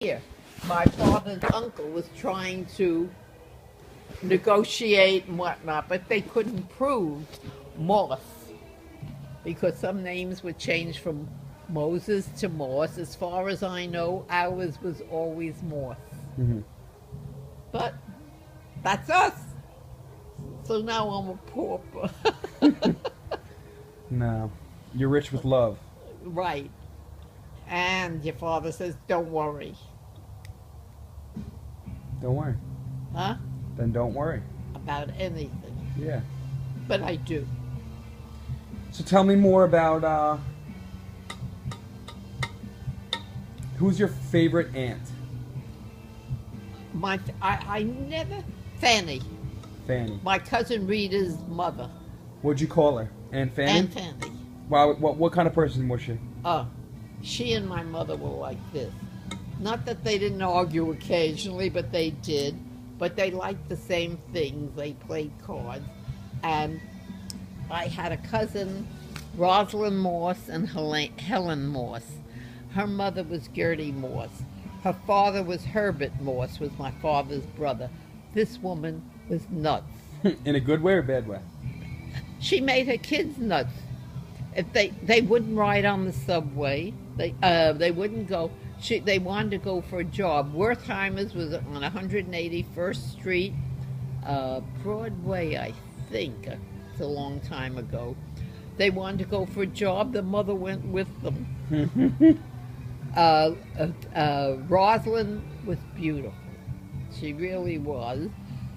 here. My father's uncle was trying to negotiate and whatnot, but they couldn't prove Morse because some names were changed from Moses to Morse. As far as I know, ours was always Morse. Mm-hmm. But that's us. So now I'm a pauper. No, you're rich with love. Right. And your father says, don't worry. Don't worry. Huh? Then don't worry. About anything. Yeah. But I do. So tell me more about who's your favorite aunt? I never, Fanny, Fanny. my cousin Rita's mother. What'd you call her? Aunt Fanny? Aunt Fanny. Wow. What kind of person was she? Oh, she and my mother were like this. Not that they didn't argue occasionally, but they did. But they liked the same things. They played cards. And I had a cousin, Rosalind Morse and Helen Morse. Her mother was Gertie Morse. Her father was Herbert Morse, was my father's brother. This woman was nuts. In a good way or bad way? She made her kids nuts. If they wouldn't ride on the subway. They wouldn't go. They wanted to go for a job. Wertheimers was on 181st Street, Broadway, I think. It's a long time ago. They wanted to go for a job. The mother went with them. Rosalind was beautiful. She really was.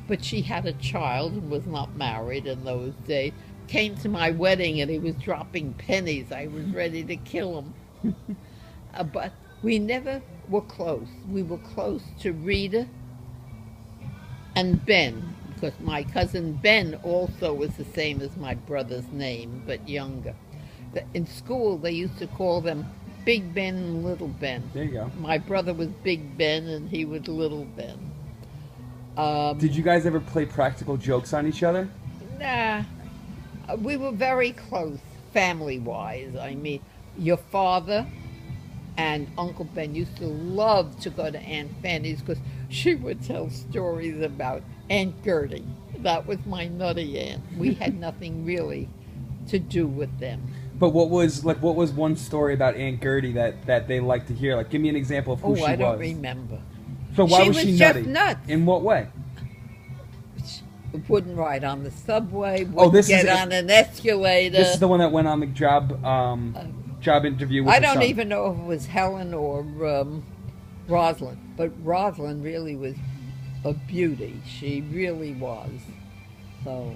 But she had a child and was not married in those days. Came to my wedding and he was dropping pennies. I was ready to kill him. But we never were close. We were close to Rita and Ben, because my cousin Ben also was the same as my brother's name, but younger. In school, they used to call them Big Ben and Little Ben. There you go. My brother was Big Ben and he was Little Ben. Did you guys ever play practical jokes on each other? Nah. We were very close, family-wise. I mean, your father and Uncle Ben used to love to go to Aunt Fanny's because she would tell stories about Aunt Gertie. That was my nutty aunt. We had nothing really to do with them. But what was one story about Aunt Gertie that they like to hear? Like, give me an example of who she was. I don't remember. So why She was was she just nutty? nuts. In what way? Wouldn't ride on the subway, wouldn't on an escalator. This is the one that went on the job interview with I her don't son. even know if it was Helen or Rosalind, but Rosalind really was a beauty. She really was. So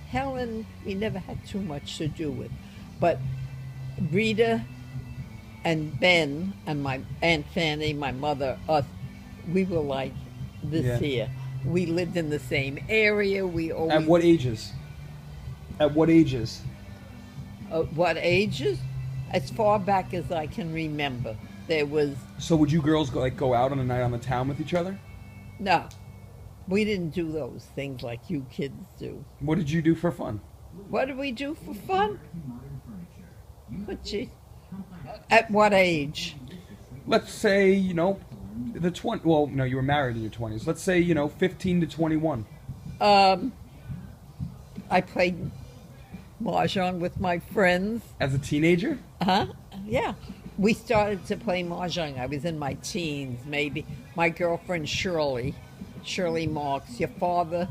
Helen, we never had too much to do with. But Rita and Ben and my Aunt Fanny, my mother, us, we were like this here. We lived in the same area. We always. At what ages? At what ages? What ages? As far back as I can remember, there was. So would you girls go out on a night on the town with each other? No, we didn't do those things like you kids do. What did you do for fun? What did we do for fun? At what age? Let's say, the 20. Well, no, you were married in your 20s. Let's say, 15 to 21. I played mahjong with my friends. As a teenager? Yeah. We started to play mahjong. I was in my teens, maybe. My girlfriend Shirley Marks. Your father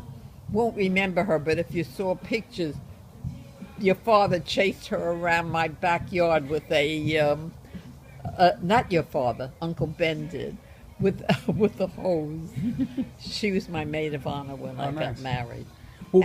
won't remember her, but if you saw pictures, your father chased her around my backyard with a, not your father, Uncle Ben did, with a hose. She was my maid of honor when I got married. Well,